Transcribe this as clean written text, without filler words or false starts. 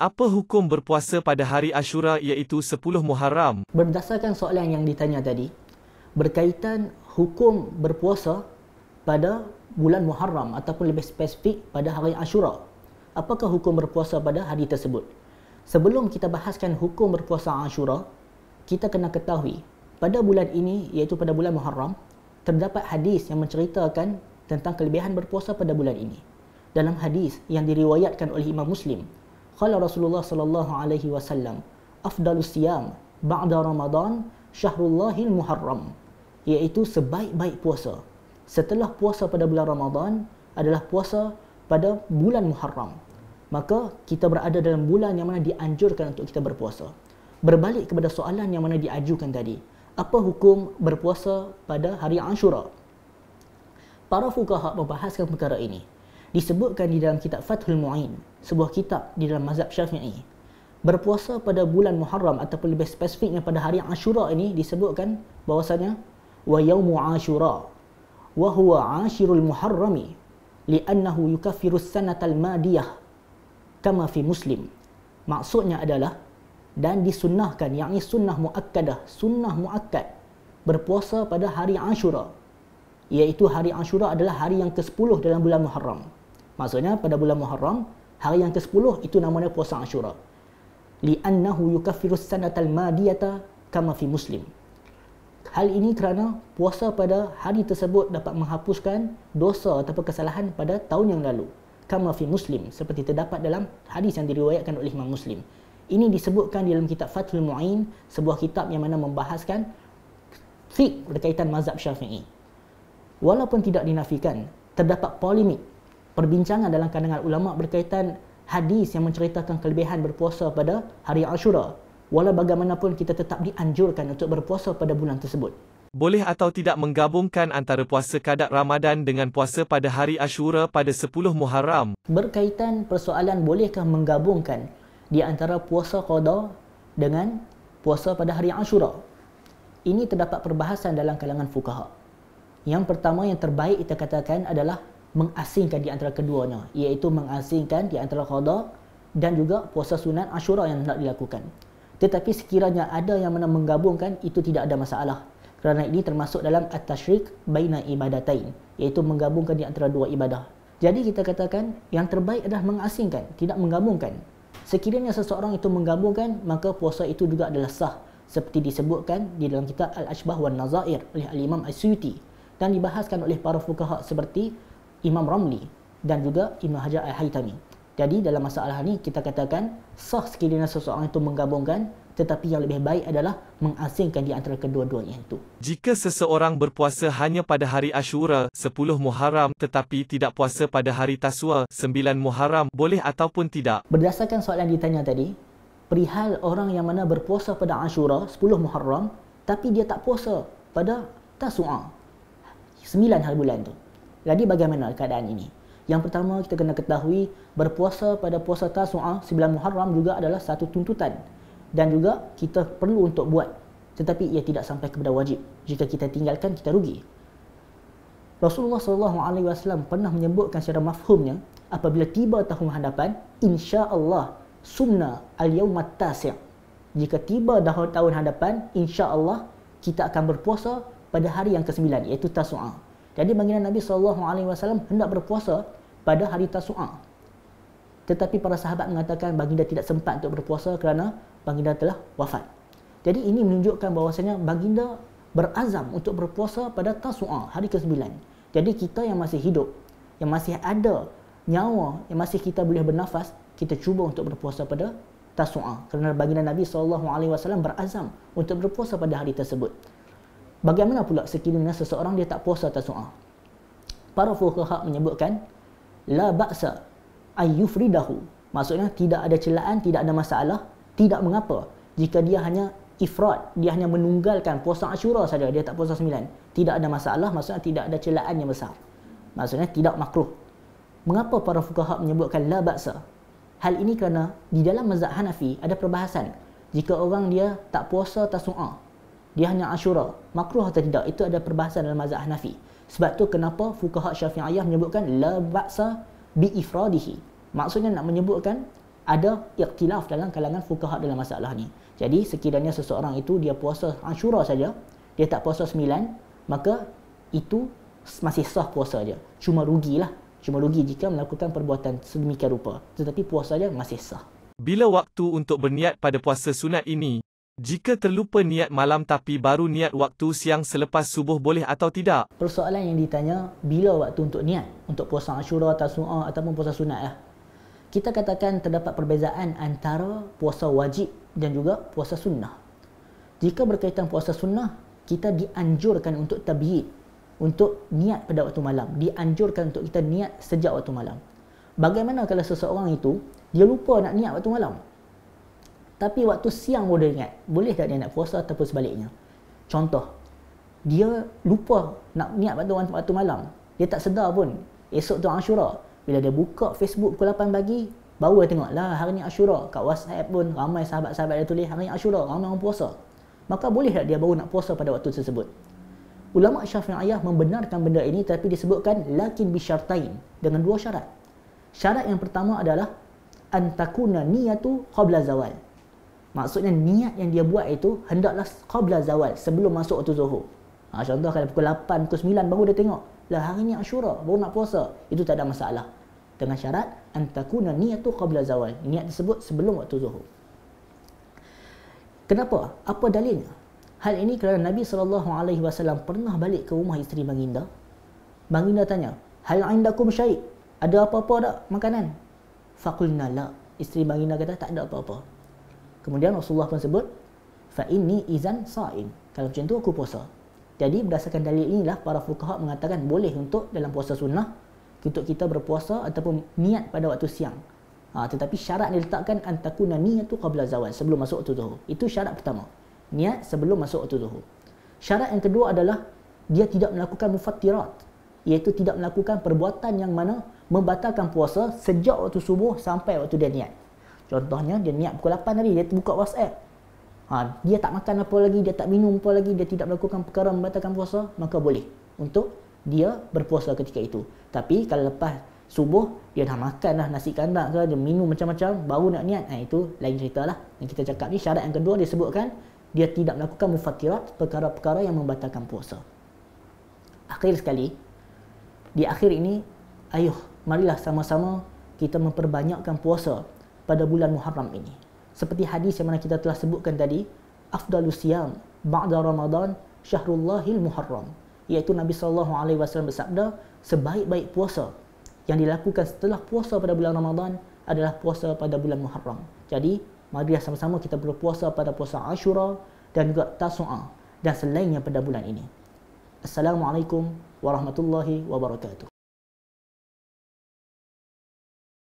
Apa hukum berpuasa pada hari Ashura iaitu 10 Muharram? Berdasarkan soalan yang ditanya tadi, berkaitan hukum berpuasa pada bulan Muharram ataupun lebih spesifik pada hari Ashura. Apakah hukum berpuasa pada hari tersebut? Sebelum kita bahaskan hukum berpuasa Ashura, kita kena ketahui pada bulan ini iaitu pada bulan Muharram terdapat hadis yang menceritakan tentang kelebihan berpuasa pada bulan ini. Dalam hadis yang diriwayatkan oleh Imam Muslim, qala Rasulullah sallallahu alaihi wasallam, afdalus siyam ba'da Ramadan syahrullahil Muharram, iaitu sebaik-baik puasa setelah puasa pada bulan Ramadan adalah puasa pada bulan Muharram. Maka kita berada dalam bulan yang mana dianjurkan untuk kita berpuasa. Berbalik kepada soalan yang mana diajukan tadi, apa hukum berpuasa pada hari Ashura? Para fuqaha membahaskan perkara ini. Disebutkan di dalam kitab Fathul Mu'in, sebuah kitab di dalam mazhab Syafi'i. Berpuasa pada bulan Muharram ataupun lebih spesifiknya pada hari Ashura ini disebutkan bahwasanya wa yaumu Ashura wa huwa ashirul muharrami li'annahu yukaffiru as-sanatal madiyah kama fi Muslim. Maksudnya adalah dan disunnahkan, yakni sunnah muakkad berpuasa pada hari Ashura, iaitu hari Ashura adalah hari yang ke-10 dalam bulan Muharram. Maksudnya pada bulan Muharram, hari yang ke-10 itu namanya puasa Ashura. Li'annahu yukaffiru as-sanatal madiyata kama fi Muslim. Hal ini kerana puasa pada hari tersebut dapat menghapuskan dosa atau kesalahan pada tahun yang lalu. Kama fi Muslim, seperti terdapat dalam hadis yang diriwayatkan oleh Imam Muslim. Ini disebutkan di dalam kitab Fathul Mu'in, sebuah kitab yang mana membahaskan fiqh berkaitan mazhab Syafi'i. Walaupun tidak dinafikan, terdapat polemik, perbincangan dalam kalangan ulama berkaitan hadis yang menceritakan kelebihan berpuasa pada hari Ashura. Walau bagaimanapun kita tetap dianjurkan untuk berpuasa pada bulan tersebut. Boleh atau tidak menggabungkan antara puasa qada Ramadan dengan puasa pada hari Ashura pada 10 Muharram? Berkaitan persoalan bolehkah menggabungkan di antara puasa qada dengan puasa pada hari Ashura, ini terdapat perbahasan dalam kalangan fuqaha. Yang pertama yang terbaik kita katakan adalah mengasingkan di antara keduanya, iaitu mengasingkan di antara qada dan juga puasa sunat Ashura yang hendak dilakukan. Tetapi sekiranya ada yang mana menggabungkan, itu tidak ada masalah, kerana ini termasuk dalam at-tasyrik baina ibadatain, iaitu menggabungkan di antara dua ibadah. Jadi kita katakan yang terbaik adalah mengasingkan, tidak menggabungkan. Sekiranya seseorang itu menggabungkan, maka puasa itu juga adalah sah, seperti disebutkan di dalam kitab Al-Ashbah wan Nazair oleh Al-Imam As-Suyuti dan dibahaskan oleh para fuqaha seperti Imam Ramli dan juga Ibn Hajar Al-Haytami. Jadi dalam masalah ini kita katakan sah sekiranya seseorang itu menggabungkan, tetapi yang lebih baik adalah mengasingkan di antara kedua-duanya itu. Jika seseorang berpuasa hanya pada hari Ashura 10 Muharram tetapi tidak puasa pada hari Taswa 9 Muharram, boleh ataupun tidak? Berdasarkan soalan yang ditanya tadi, perihal orang yang mana berpuasa pada Ashura 10 Muharram tapi dia tak puasa pada Taswa 9 hari bulan tu. Jadi bagaimana keadaan ini? Yang pertama kita kena ketahui berpuasa pada puasa Taswa 9 Muharram juga adalah satu tuntutan dan juga kita perlu untuk buat, tetapi ia tidak sampai kepada wajib. Jika kita tinggalkan, kita rugi. Rasulullah SAW pernah menyebutkan secara mafhumnya, apabila tiba tahun hadapan, insya-Allah sumna al-yawmat tasi'. Jika tiba tahun hadapan, insya-Allah kita akan berpuasa pada hari yang ke-9, iaitu Taswa. Jadi baginda Nabi SAW hendak berpuasa pada hari Taswa. Tetapi para sahabat mengatakan baginda tidak sempat untuk berpuasa kerana baginda telah wafat. Jadi ini menunjukkan bahawasanya baginda berazam untuk berpuasa pada Taswa, hari ke-9. Jadi kita yang masih hidup, yang masih ada nyawa, yang masih kita boleh bernafas, kita cuba untuk berpuasa pada Taswa. Kerana baginda Nabi SAW berazam untuk berpuasa pada hari tersebut. Bagaimana pula sekiranya seseorang dia tak puasa Taswa? Para fuqaha menyebutkan la ba'sa ayyufridahu. Maksudnya tidak ada celaan, tidak ada masalah, tidak mengapa jika dia hanya ifrad, dia hanya menunggalkan puasa Ashura saja, dia tak puasa 9. Tidak ada masalah, maksudnya tidak ada celaan yang besar. Maksudnya tidak makruh. Mengapa para fuqaha menyebutkan la ba'sa? Hal ini kerana di dalam mazhab Hanafi ada perbahasan. Jika orang dia tak puasa Taswa, dia hanya Ashura, makruh atau tidak, itu ada perbahasan dalam mazhab Hanafi. Sebab tu kenapa fuqaha Syafi'iyah menyebutkan la ba'sa bi ifradihi. Maksudnya nak menyebutkan ada ikhtilaf dalam kalangan fuqaha dalam masalah ni. Jadi sekiranya seseorang itu dia puasa Ashura saja, dia tak puasa 9, maka itu masih sah puasa dia. Cuma rugilah. Cuma rugi jika melakukan perbuatan sedemikian rupa. Tetapi puasa dia masih sah. Bila waktu untuk berniat pada puasa sunat ini? Jika terlupa niat malam tapi baru niat waktu siang selepas subuh boleh atau tidak? Persoalan yang ditanya, bila waktu untuk niat? Untuk puasa Ashura, Tasu'a ataupun puasa sunat lah. Kita katakan terdapat perbezaan antara puasa wajib dan juga puasa sunnah. Jika berkaitan puasa sunnah, kita dianjurkan untuk tabyid, untuk niat pada waktu malam. Dianjurkan untuk kita niat sejak waktu malam. Bagaimana kalau seseorang itu, dia lupa nak niat waktu malam? Tapi waktu siang boleh ingat. Boleh tak dia nak puasa ataupun sebaliknya? Contoh, dia lupa nak niat waktu malam. Dia tak sedar pun. Esok tu Ashura. Bila dia buka Facebook pukul 8 pagi, baru dia tengok, lah hari ni Ashura. Kat WhatsApp pun ramai sahabat-sahabat dia tulis, hari ni Ashura, ramai orang puasa. Maka boleh tak dia baru nak puasa pada waktu tersebut? Ulama Syafi'iyah membenarkan benda ini, tapi disebutkan lakin bisyartain, dengan 2 syarat. Syarat yang pertama adalah antakuna niyatu qabla zawal. Maksudnya niat yang dia buat itu hendaklah qabla zawal, sebelum masuk waktu zuhur. Contoh kalau pukul 8, pukul 9 baru dia tengok, lah hari ni Ashura, baru nak puasa. Itu tak ada masalah. Dengan syarat antakuna niyatu qabla zawal. Niat tersebut sebelum waktu zuhur. Kenapa? Apa dalilnya? Hal ini kerana Nabi SAW pernah balik ke rumah isteri baginda. Baginda tanya, hal indakum syai'? Ada apa-apa tak makanan? Faqulna la. Isteri baginda kata tak ada apa-apa. Kemudian Rasulullah pun sebut, fa inni izan sa'im. Kalau macam tu aku puasa. Jadi berdasarkan dalil inilah para fuqaha mengatakan boleh untuk dalam puasa sunnah untuk kita berpuasa ataupun niat pada waktu siang. Tetapi syarat diletakkan antakuna niyatu qabla zawal, sebelum masuk waktu zuhur. Itu syarat pertama. Niat sebelum masuk waktu zuhur. Syarat yang kedua adalah dia tidak melakukan mufattirat, iaitu tidak melakukan perbuatan yang mana membatalkan puasa sejak waktu subuh sampai waktu dia niat. Contohnya dia niat pukul 8 tadi, dia buka WhatsApp. Dia tak makan apa lagi, dia tak minum apa lagi, dia tidak melakukan perkara membatalkan puasa, maka boleh untuk dia berpuasa ketika itu. Tapi kalau lepas subuh, dia dah makan dah nasi kandak ke, dia minum macam-macam, baru nak niat, itu lain cerita lah. Yang kita cakap ni, syarat yang kedua disebutkan, dia tidak melakukan mufattirat, perkara-perkara yang membatalkan puasa. Akhir sekali, di akhir ini, marilah sama-sama kita memperbanyakkan puasa pada bulan Muharram ini. Seperti hadis yang mana kita telah sebutkan tadi, afdalus siyam ba'da Ramadan syahrullahil Muharram, iaitu Nabi SAW bersabda, sebaik-baik puasa yang dilakukan setelah puasa pada bulan Ramadan adalah puasa pada bulan Muharram. Jadi, marilah sama-sama kita berpuasa pada puasa Ashura dan juga Tasu'a dan selainnya pada bulan ini. Assalamualaikum warahmatullahi wabarakatuh.